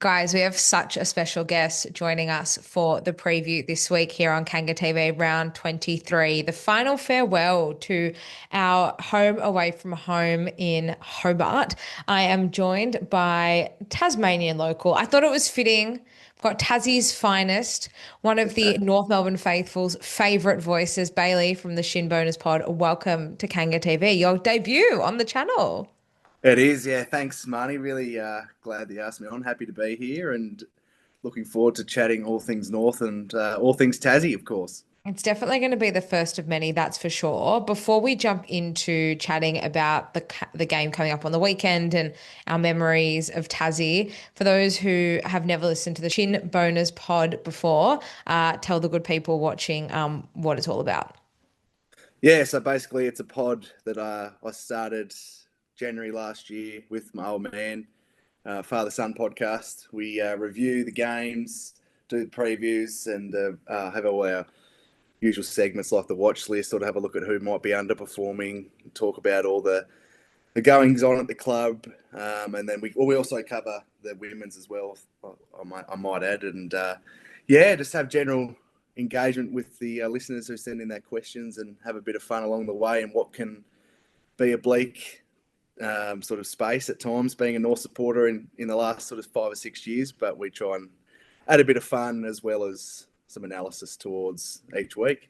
Guys, we have such a special guest joining us for the preview this week here on Kanga TV, round 23, the final farewell to our home away from home in Hobart. I am joined by Tasmanian local. I thought it was fitting. We've got Tassie's finest, one of the North Melbourne faithful's favourite voices, Bailey from the Shinboners Pod. Welcome to Kanga TV, your debut on the channel. It is, yeah. Thanks, Marnie. Really glad that you asked me on. Happy to be here and looking forward to chatting all things North and all things Tassie, of course. It's definitely going to be the first of many, that's for sure. Before we jump into chatting about the game coming up on the weekend and our memories of Tassie, for those who have never listened to the Shinboners Pod before, tell the good people watching what it's all about. Yeah, so basically it's a pod that I started January last year with my old man, father-son podcast. We review the games, do the previews, and have all our usual segments like the watch list, sort of have a look at who might be underperforming, talk about all the goings on at the club, and then we also cover the women's as well. I might add, and yeah, just have general engagement with the listeners who send in their questions and have a bit of fun along the way, and what can be a bleak sort of space at times, being a North supporter in the last sort of 5 or 6 years, but we try and add a bit of fun as well as some analysis towards each week.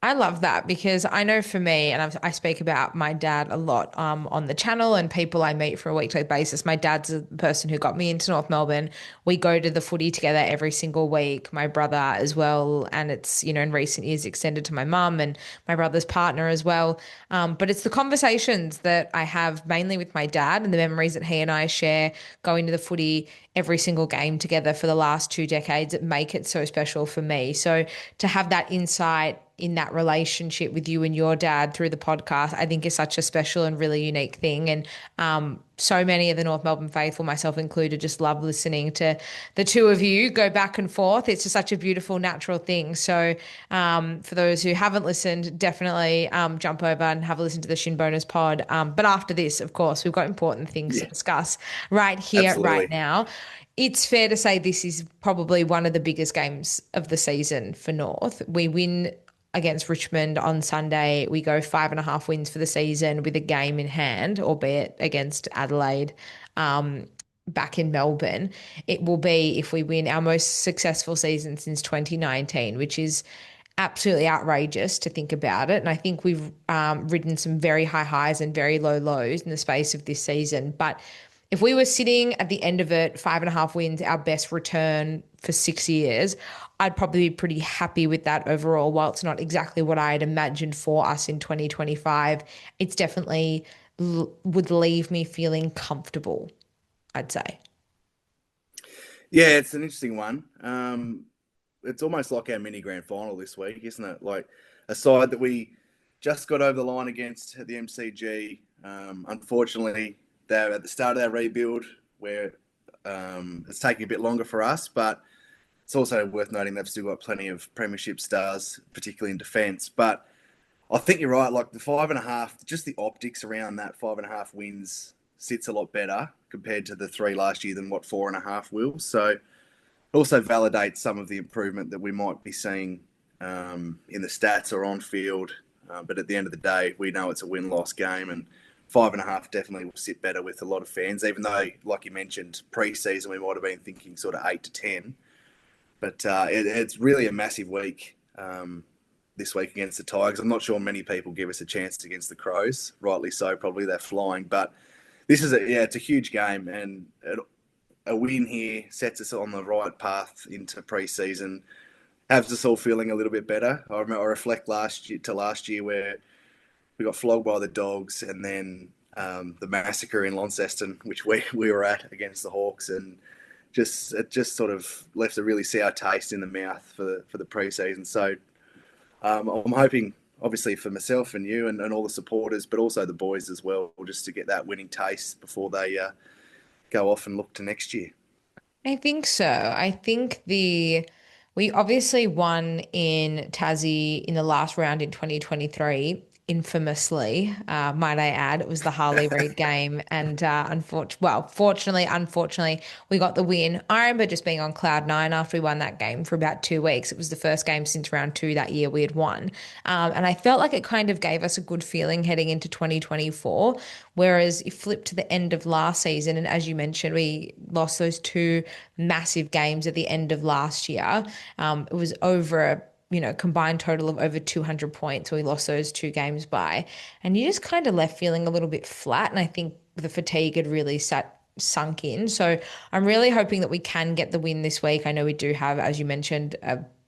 I love that because I know for me, and I speak about my dad a lot on the channel and people I meet for a weekly basis. My dad's the person who got me into North Melbourne. We go to the footy together every single week, my brother as well. And it's, in recent years extended to my mum and my brother's partner as well. But it's the conversations that I have mainly with my dad and the memories that he and I share going to the footy every single game together for the last 2 decades that make it so special for me. So to have that insight in that relationship with you and your dad through the podcast, I think is such a special and really unique thing. And so many of the North Melbourne faithful, myself included, just love listening to the two of you go back and forth. It's just such a beautiful, natural thing. So for those who haven't listened, definitely jump over and have a listen to the Shinboners Pod. But after this, of course, we've got important things to Yeah, discuss right here, right absolutely. now. It's fair to say this is probably one of the biggest games of the season for North. We win against Richmond on Sunday. We go 5.5 wins for the season with a game in hand, albeit against Adelaide back in Melbourne. It will be, if we win, our most successful season since 2019, which is absolutely outrageous to think about it. And I think we've ridden some very high highs and very low lows in the space of this season. But if we were sitting at the end of it, 5.5 wins, our best return for 6 years, I'd probably be pretty happy with that overall. While it's not exactly what I had imagined for us in 2025, it's definitely would leave me feeling comfortable, I'd say. Yeah, it's an interesting one. It's almost like our mini grand final this week, isn't it? Like a side that we just got over the line against at the MCG. Unfortunately, they're at the start of their rebuild, where it's taking a bit longer for us, but it's also worth noting they've still got plenty of premiership stars, particularly in defence. But I think you're right. Like the 5.5, just the optics around that 5.5 wins sits a lot better compared to the 3 last year than what 4.5 will. So it also validates some of the improvement that we might be seeing in the stats or on field. But at the end of the day, we know it's a win-loss game, and 5.5 definitely will sit better with a lot of fans, even though, like you mentioned, pre-season we might have been thinking sort of 8 to 10. But it's really a massive week this week against the Tigers. I'm not sure many people give us a chance against the Crows. Rightly so, probably they're flying. But this is it's a huge game, and a win here sets us on the right path into pre-season. Has us all feeling a little bit better. I reflect last year where we got flogged by the Dogs, and then the massacre in Launceston, which we were at against the Hawks, and it just sort of left a really sour taste in the mouth for the pre-season. So I'm hoping, obviously, for myself and you and all the supporters, but also the boys as well, just to get that winning taste before they go off and look to next year. I think so. I think we obviously won in Tassie in the last round in 2023. infamously, might I add. It was the Harley Reid game, and unfortunately, we got the win. I remember just being on cloud nine after we won that game for about 2 weeks. It was the first game since round two that year we had won, and I felt like it kind of gave us a good feeling heading into 2024. Whereas you flip to the end of last season, and as you mentioned, we lost those two massive games at the end of last year. It was over a combined total of over 200 points. We lost those two games by, and you just kind of left feeling a little bit flat. And I think the fatigue had really sunk in. So I'm really hoping that we can get the win this week. I know we do have, as you mentioned,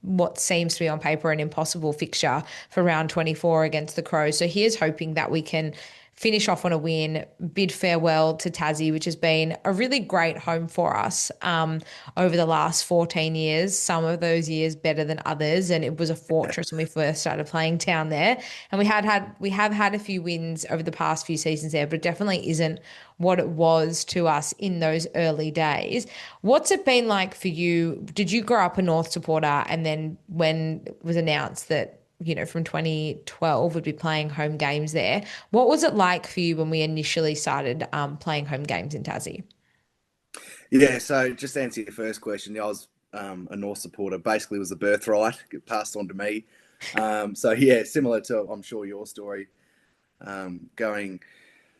what seems to be on paper an impossible fixture for round 24 against the Crows. So here's hoping that we can finish off on a win, bid farewell to Tassie, which has been a really great home for us over the last 14 years. Some of those years better than others, and it was a fortress when we first started playing down there. And we have had a few wins over the past few seasons there, but it definitely isn't what it was to us in those early days. What's it been like for you? Did you grow up a North supporter, and then when it was announced that from 2012 would be playing home games there. What was it like for you when we initially started playing home games in Tassie? Yeah, so just to answer your first question, I was a North supporter. Basically, it was a birthright. It passed on to me. So yeah, similar to I'm sure your story, going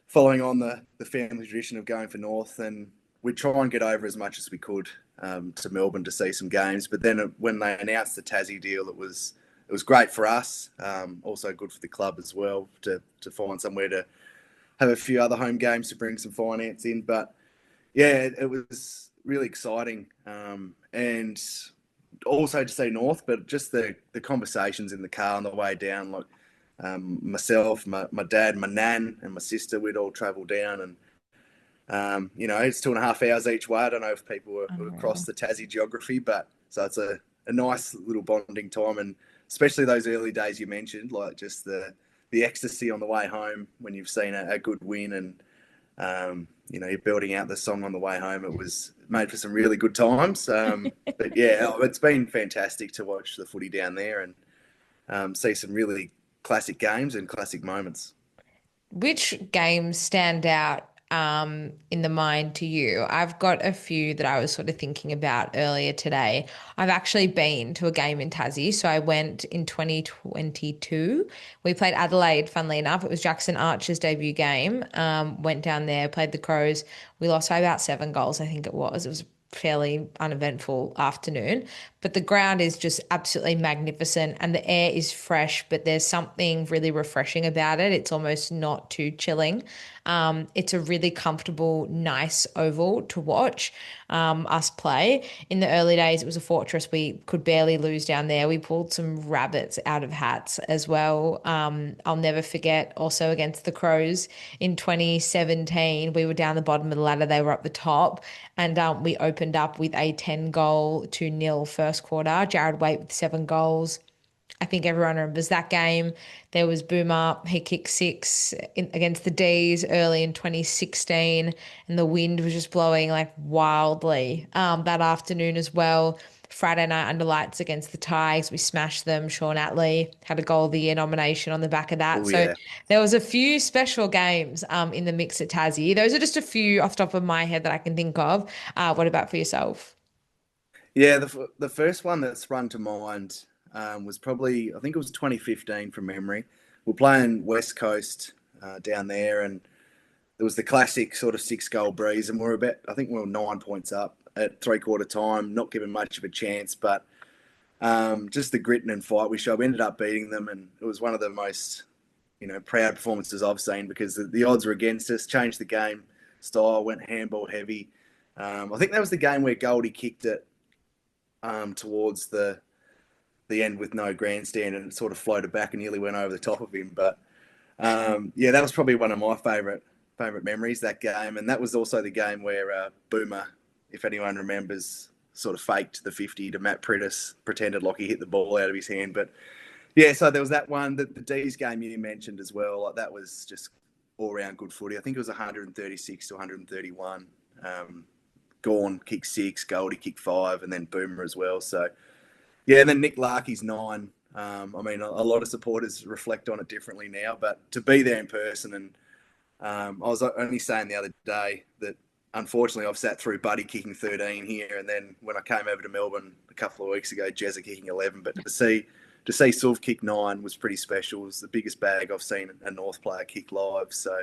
following on the family tradition of going for North, and we'd try and get over as much as we could to Melbourne to see some games. But then when they announced the Tassie deal, it was great for us. Also good for the club as well to find somewhere to have a few other home games to bring some finance in. But yeah, it was really exciting, and also to see North, but just the conversations in the car on the way down, like myself, my dad, my nan, and my sister, we'd all travel down, and it's 2.5 hours each way. I don't know if people were across the Tassie geography, but so it's a nice little bonding time, and especially those early days you mentioned, like just the ecstasy on the way home when you've seen a good win, and you're building out the song on the way home. It was made for some really good times. But yeah, it's been fantastic to watch the footy down there and see some really classic games and classic moments. Which games stand out in the mind to you? I've got a few that I was sort of thinking about earlier today. I've actually been to a game in Tassie. So I went in 2022. We played Adelaide, funnily enough. It was Jackson Archer's debut game. Went down there, played the Crows. We lost by about 7 goals, I think it was. It was fairly uneventful afternoon, but the ground is just absolutely magnificent and the air is fresh, but there's something really refreshing about it. It's almost not too chilling. It's a really comfortable, nice oval to watch us play. In the early days, it was a fortress. We could barely lose down there. We pulled some rabbits out of hats as well. I'll never forget also against the Crows in 2017, we were down the bottom of the ladder. They were up the top, and we opened up with a 10-goal to nil first quarter. Jared Waite with 7 goals. I think everyone remembers that game. There was Boomer, he kicked six against the D's early in 2016, and the wind was just blowing like wildly that afternoon as well. Friday night under lights against the Tigers, we smashed them. Sean Atley had a goal of the year nomination on the back of that. Oh So yeah, there was a few special games in the mix at Tassie. Those are just a few off the top of my head that I can think of. What about for yourself? yeah. The first one that's sprung to mind was probably, I think it was 2015 from memory. We're playing West Coast down there, and it was the classic sort of 6-goal breeze, and I think we were 9 points up at three-quarter time, not given much of a chance, but just the grit and fight we showed. We ended up beating them, and it was one of the most proud performances I've seen, because the odds were against us. Changed the game style, went handball heavy. I think that was the game where Goldie kicked it towards the end with no grandstand, and it sort of floated back and nearly went over the top of him. But yeah, that was probably one of my favourite memories, that game. And that was also the game where Boomer, if anyone remembers, sort of faked the 50 to Matt Prittis, pretended like he hit the ball out of his hand. But yeah, so there was that one, the D's game you mentioned as well. Like, that was just all round good footy. I think it was 136 to 131. Gawn kicked 6, Goldie kicked 5, and then Boomer as well. So yeah, and then Nick Larkey's 9 I mean, a lot of supporters reflect on it differently now, but to be there in person, and I was only saying the other day that unfortunately I've sat through Buddy kicking 13 here, and then when I came over to Melbourne a couple of weeks ago, Jezza kicking 11. But to see Sylv kick 9 was pretty special. It was the biggest bag I've seen a North player kick live. So,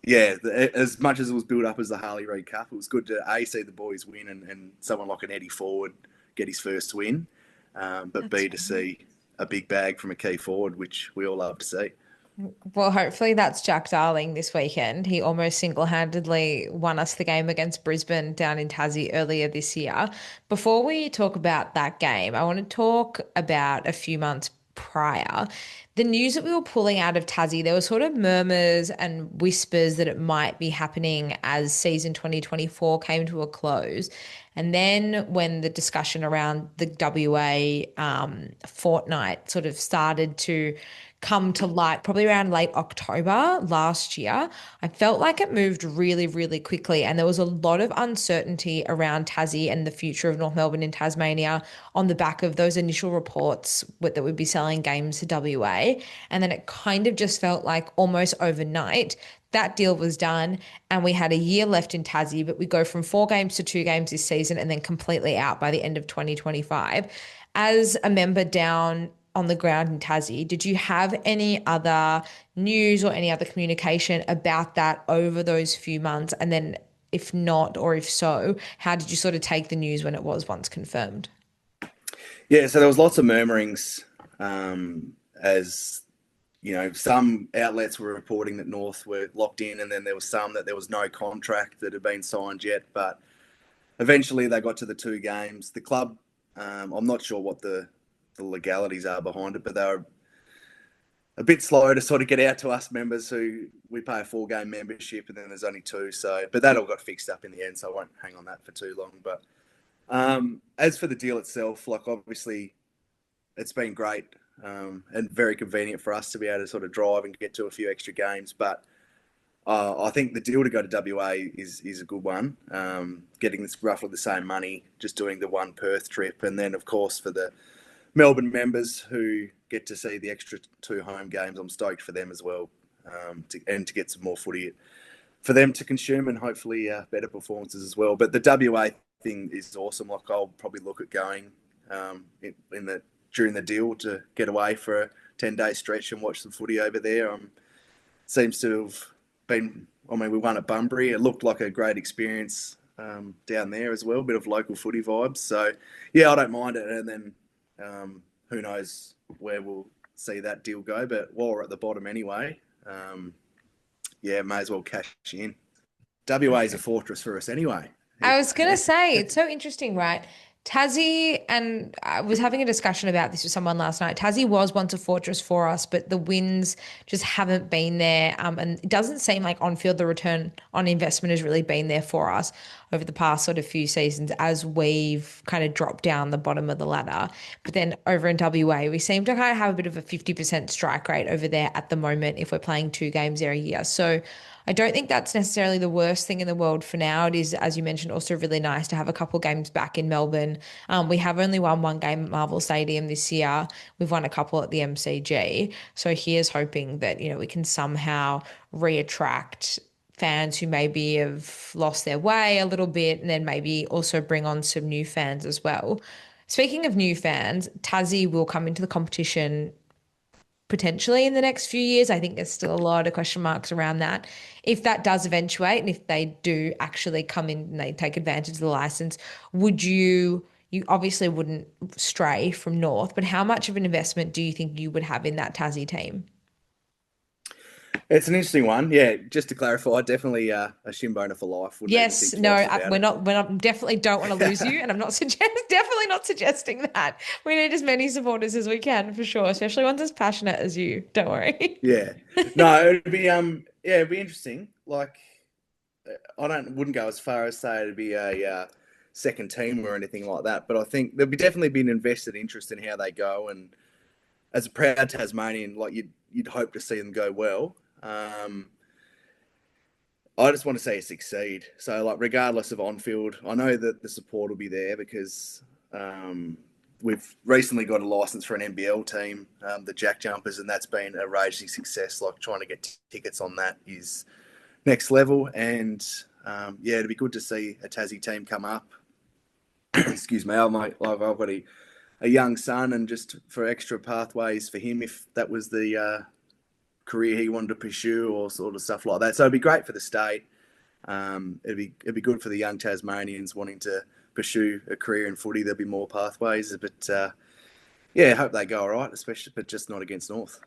yeah, as much as it was built up as the Harley Reid Cup, it was good to see the boys win and someone like an Eddie Forward get his first win, but B, to see a big bag from a key forward, which we all love to see. Well, hopefully that's Jack Darling this weekend. He almost single-handedly won us the game against Brisbane down in Tassie earlier this year. Before we talk about that game, I want to talk about a few months prior. The news that we were pulling out of Tassie, there were sort of murmurs and whispers that it might be happening as season 2024 came to a close. And then when the discussion around the WA fortnight sort of started to come to light, probably around late October last year, I felt like it moved really, really quickly. And there was a lot of uncertainty around Tassie and the future of North Melbourne in Tasmania on the back of those initial reports that would be selling games to WA. And then it kind of just felt like almost overnight that deal was done and we had a year left in Tassie, but we go from 4 games to 2 games this season and then completely out by the end of 2025. As a member down on the ground in Tassie, did you have any other news or any other communication about that over those few months? And then if not, or if so, how did you sort of take the news when it was once confirmed? Yeah, so there was lots of murmurings, as some outlets were reporting that North were locked in, and then there was some that there was no contract that had been signed yet. But eventually, they got to the 2 games. The club, I'm not sure what the legalities are behind it, but they were a bit slow to sort of get out to us members who we pay a 4-game membership, and then there's only 2. So, but that all got fixed up in the end, so I won't hang on that for too long. But as for the deal itself, like obviously, it's been great and very convenient for us to be able to sort of drive and get to a few extra games. But I think the deal to go to WA is a good one. Getting this roughly the same money, just doing the one Perth trip, and then of course for the Melbourne members who get to see the extra 2 home games, I'm stoked for them as well, to get some more footy for them to consume and hopefully better performances as well. But the WA thing is awesome. Like I'll probably look at going during the deal to get away for a 10-day stretch and watch some footy over there. Seems to have been. I mean, we won at Bunbury. It looked like a great experience down there as well. A bit of local footy vibes. So yeah, I don't mind it. And then who knows where we'll see that deal go. But while we're at the bottom anyway, yeah, may as well cash in. WA is a fortress for us anyway. I was going to say, it's so interesting, right? Tassie, and I was having a discussion about this with someone last night. Tassie was once a fortress for us, but the wins just haven't been there. And it doesn't seem like on field the return on investment has really been there for us over the past sort of few seasons as we've kind of dropped down the bottom of the ladder. But then over in WA, we seem to kind of have a bit of a 50% strike rate over there at the moment if we're playing 2 games there a year. So I don't think that's necessarily the worst thing in the world for now. It is, as you mentioned, also really nice to have a couple games back in Melbourne. We have only won 1 game at Marvel Stadium this year. We've won a couple at the MCG. So here's hoping that, we can somehow reattract fans who maybe have lost their way a little bit and then maybe also bring on some new fans as well. Speaking of new fans, Tassie will come into the competition potentially in the next few years. I think there's still a lot of question marks around that. If that does eventuate and if they do actually come in and they take advantage of the license, would you obviously wouldn't stray from North, but how much of an investment do you think you would have in that Tassie team? It's an interesting one. Yeah, just to clarify, definitely a Shinboner for life. Wouldn't even Yes, think no, twice about we're not definitely don't want to lose you, and I'm not definitely not suggesting that. We need as many supporters as we can for sure, especially ones as passionate as you. Don't worry. Yeah. No, it'd be interesting. Like wouldn't go as far as say it'd be a second team or anything like that, but I think there'll be definitely be an invested interest in how they go. And as a proud Tasmanian, like you'd hope to see them go well. I just want to see it succeed. So, like, regardless of on field, I know that the support will be there because we've recently got a license for an NBL team, the Jack Jumpers, and that's been a raging success. Like trying to get tickets on that is next level, and it'd be good to see a Tassie team come up. Excuse me, I've got a young son, and just for extra pathways for him, if that was the career he wanted to pursue or sort of stuff like that. So it'd be great for the state. It'd be good for the young Tasmanians wanting to pursue a career in footy. There'll be more pathways, but I hope they go all right, especially, but just not against North.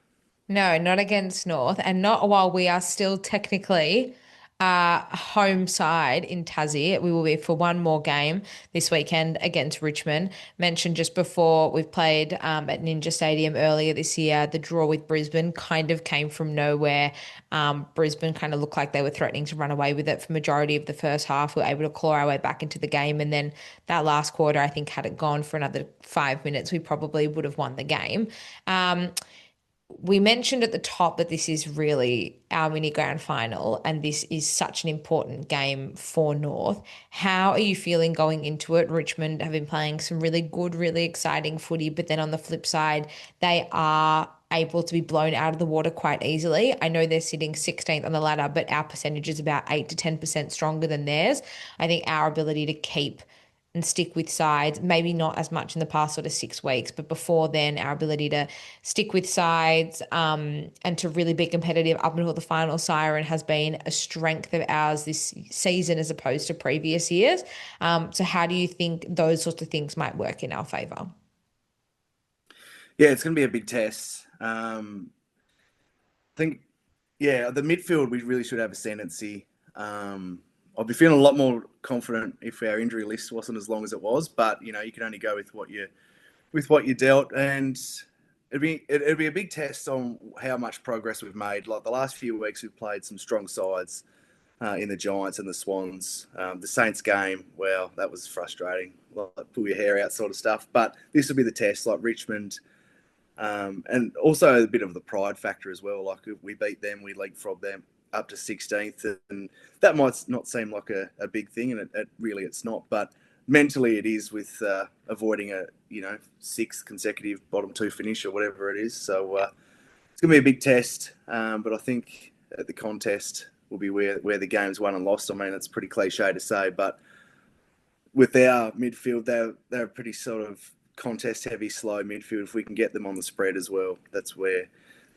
No, not against North, and not while we are still technically home side in Tassie. We will be for one more game this weekend against Richmond. Mentioned just before, we've played at Ninja Stadium earlier this year. The draw with Brisbane kind of came from nowhere. Brisbane kind of looked like they were threatening to run away with it for majority of the first half. We were able to claw our way back into the game, and then that last quarter, I think, had it gone for another 5 minutes, we probably would have won the game. We mentioned at the top that this is really our mini grand final, and this is such an important game for North. How are you feeling going into it? Richmond have been playing some really good, really exciting footy, but then on the flip side, they are able to be blown out of the water quite easily. I know they're sitting 16th on the ladder, but our percentage is about 8 to 10% stronger than theirs. I think our ability to keep and stick with sides, maybe not as much in the past sort of 6 weeks, but before then, our ability to stick with sides and to really be competitive up until the final siren has been a strength of ours this season as opposed to previous years. So how do you think those sorts of things might work in our favour? Yeah, it's going to be a big test. I think, the midfield, we really should have ascendancy. I'd be feeling a lot more confident if our injury list wasn't as long as it was, but you can only go with what you dealt, and it'd be a big test on how much progress we've made. Like the last few weeks, we've played some strong sides in the Giants and the Swans. The Saints game, well, that was frustrating, like pull your hair out sort of stuff. But this will be the test, like Richmond. And also a bit of the pride factor as well. Like if we beat them, we leapfrog them up to 16th, and that might not seem like a big thing, and it's not. But mentally, it is with avoiding a sixth consecutive bottom two finish or whatever it is. So it's going to be a big test. But I think at the contest will be where the game's won and lost. I mean, it's pretty cliche to say, but with our midfield, they're a pretty sort of contest heavy, slow midfield. If we can get them on the spread as well, that's where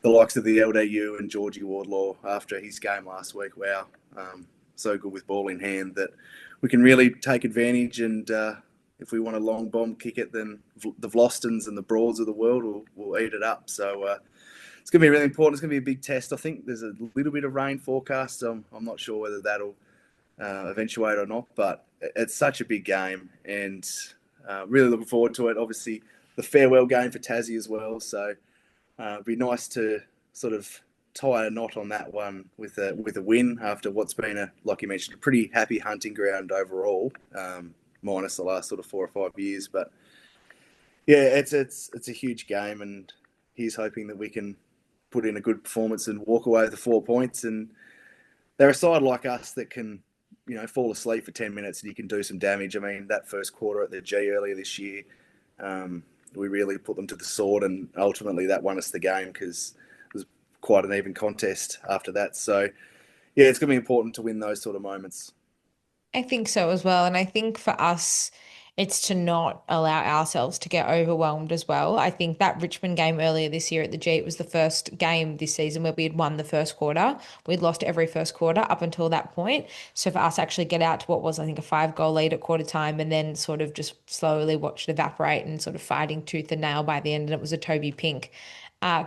the likes of the LDU and Georgie Wardlaw after his game last week, wow, so good with ball in hand that we can really take advantage. And if we want a long bomb kick it, then the Vlostons and the Broads of the world will eat it up. So it's going to be really important. It's going to be a big test. I think there's a little bit of rain forecast. I'm not sure whether that'll eventuate or not, but it's such a big game, and really looking forward to it. Obviously, the farewell game for Tassie as well. So it'd be nice to sort of tie a knot on that one with a win after what's been like you mentioned, a pretty happy hunting ground overall, minus the last sort of 4 or 5 years. But yeah, it's a huge game, and he's hoping that we can put in a good performance and walk away with the 4 points. And they're a side like us that can, fall asleep for 10 minutes and you can do some damage. I mean, that first quarter at the G earlier this year, we really put them to the sword, and ultimately that won us the game because it was quite an even contest after that. So, yeah, it's going to be important to win those sort of moments. I think so as well. And I think for us, it's to not allow ourselves to get overwhelmed as well. I think that Richmond game earlier this year at the G, it was the first game this season where we had won the first quarter. We'd lost every first quarter up until that point. So for us actually get out to what was, I think, a 5-goal lead at quarter time, and then sort of just slowly watch it evaporate and sort of fighting tooth and nail by the end. And it was a Toby Pink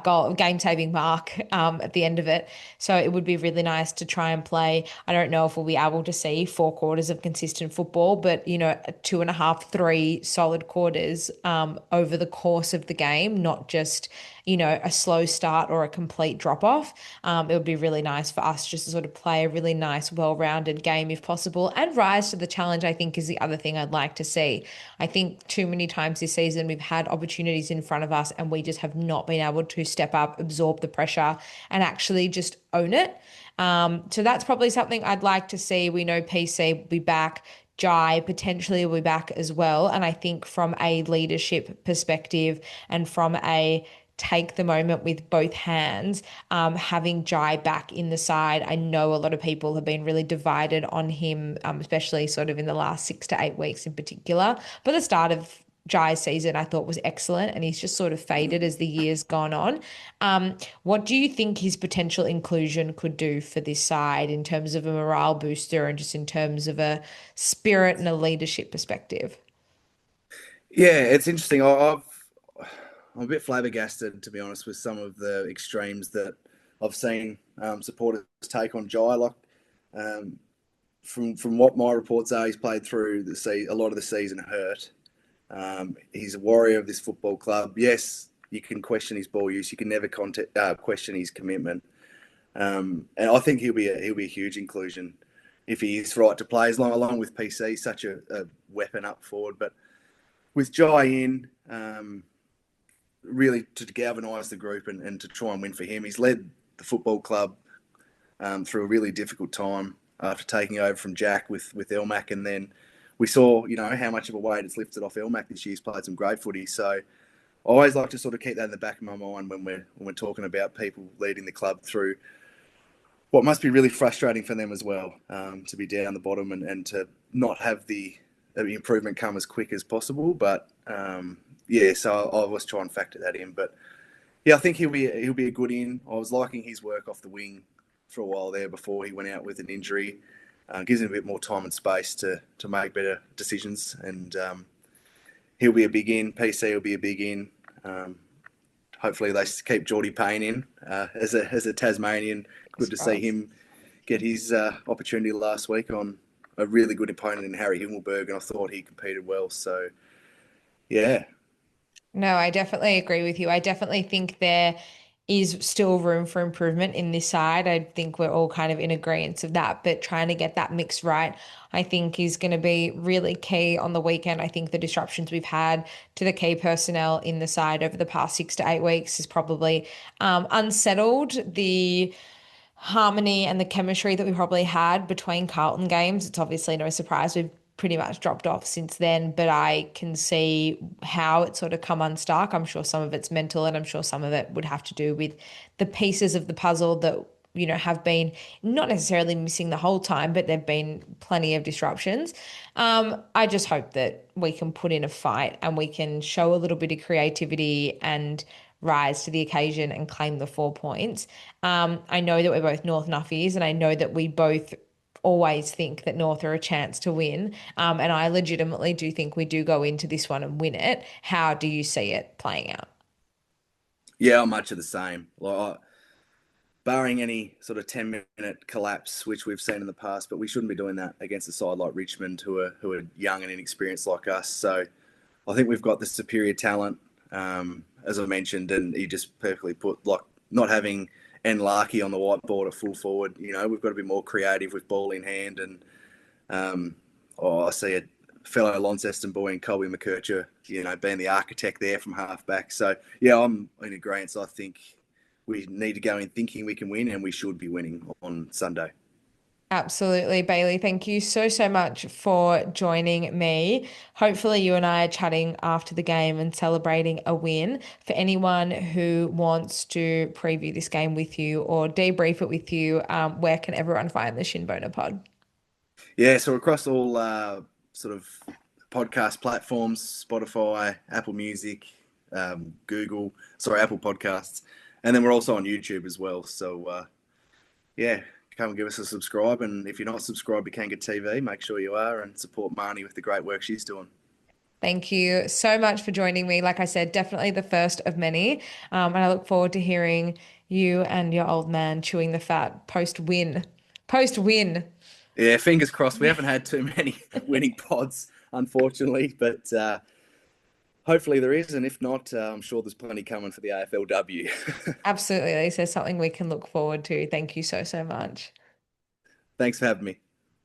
goal, game-saving mark at the end of it. So it would be really nice to try and play. I don't know if we'll be able to see 4 quarters of consistent football, but 2.5, 3 solid quarters over the course of the game, not just a slow start or a complete drop off. It would be really nice for us just to sort of play a really nice, well-rounded game if possible, and rise to the challenge, I think, is the other thing I'd like to see. I think too many times this season we've had opportunities in front of us and we just have not been able to step up, absorb the pressure, and actually just own it. So that's probably something I'd like to see. We know PC will be back. Jai potentially will be back as well. And I think from a leadership perspective and from a take the moment with both hands, having Jai back in the side. I know a lot of people have been really divided on him, especially sort of in the last 6 to 8 weeks in particular. But the start of Jai's season I thought was excellent, and he's just sort of faded as the years gone on. What do you think his potential inclusion could do for this side in terms of a morale booster and just in terms of a spirit and a leadership perspective? Yeah, it's interesting. I'm a bit flabbergasted, to be honest, with some of the extremes that I've seen supporters take on Jai. Like, um, from what my reports are, he's played through a lot of the season hurt. He's a warrior of this football club. Yes, you can question his ball use. You can never question his commitment. And I think he'll be a huge inclusion if he is right to play, along with PC, such a weapon up forward. But with Jai in, really to galvanise the group and to try and win for him. He's led the football club through a really difficult time after taking over from Jack with Elmac, and then we saw how much of a weight it's lifted off Elmac this year. He's played some great footy, so I always like to sort of keep that in the back of my mind when we're talking about people leading the club through what must be really frustrating for them as well, to be down the bottom and to not have the improvement come as quick as possible. But yeah, so I always try and factor that in. But yeah, I think he'll be a good in. I was liking his work off the wing for a while there before he went out with an injury. Gives him a bit more time and space to make better decisions, and he'll be a big in. PC will be a big in. Hopefully they keep Geordie Payne in as a Tasmanian. Good to see him get his opportunity last week on a really good opponent in Harry Himmelberg, and I thought he competed well. So yeah. No, I definitely agree with you. I definitely think there is still room for improvement in this side. I think we're all kind of in agreement of that, but trying to get that mix right, I think is going to be really key on the weekend. I think the disruptions we've had to the key personnel in the side over the past 6 to 8 weeks has probably unsettled the harmony and the chemistry that we probably had between Carlton games. It's obviously no surprise we've pretty much dropped off since then, but I can see how it's sort of come unstuck. I'm sure some of it's mental, and I'm sure some of it would have to do with the pieces of the puzzle that have been not necessarily missing the whole time, but there've been plenty of disruptions. I just hope that we can put in a fight and we can show a little bit of creativity and rise to the occasion and claim the 4 points. I know that we're both North Nuffies, and I know that we both always think that North are a chance to win. And I legitimately do think we do go into this one and win it. How do you see it playing out? Yeah, I'm much of the same. Like, barring any sort of 10-minute collapse, which we've seen in the past, but we shouldn't be doing that against a side like Richmond, who are young and inexperienced like us. So I think we've got the superior talent, as I mentioned, and he just perfectly put, like, not having Larkey on the whiteboard at full forward. We've got to be more creative with ball in hand, and I see a fellow Launceston boy in Colby McKercher, being the architect there from halfback. So yeah, I'm in agreement. So I think we need to go in thinking we can win, and we should be winning on Sunday. Absolutely, Bailey. Thank you so, so much for joining me. Hopefully, you and I are chatting after the game and celebrating a win. For anyone who wants to preview this game with you or debrief it with you, where can everyone find the Shinboner Pod? Yeah, so across all sort of podcast platforms, Spotify, Apple Music, Apple Podcasts, and then we're also on YouTube as well. So yeah, come and give us a subscribe, and if you're not subscribed to Kanga TV, make sure you are, and support Marnie with the great work she's doing. Thank you so much for joining me. Like I said, definitely the first of many. And I look forward to hearing you and your old man chewing the fat post win. Post win. Yeah, fingers crossed. We haven't had too many winning pods, unfortunately, but hopefully there is, and if not, I'm sure there's plenty coming for the AFLW. Absolutely. At least there's something we can look forward to. Thank you so, so much. Thanks for having me.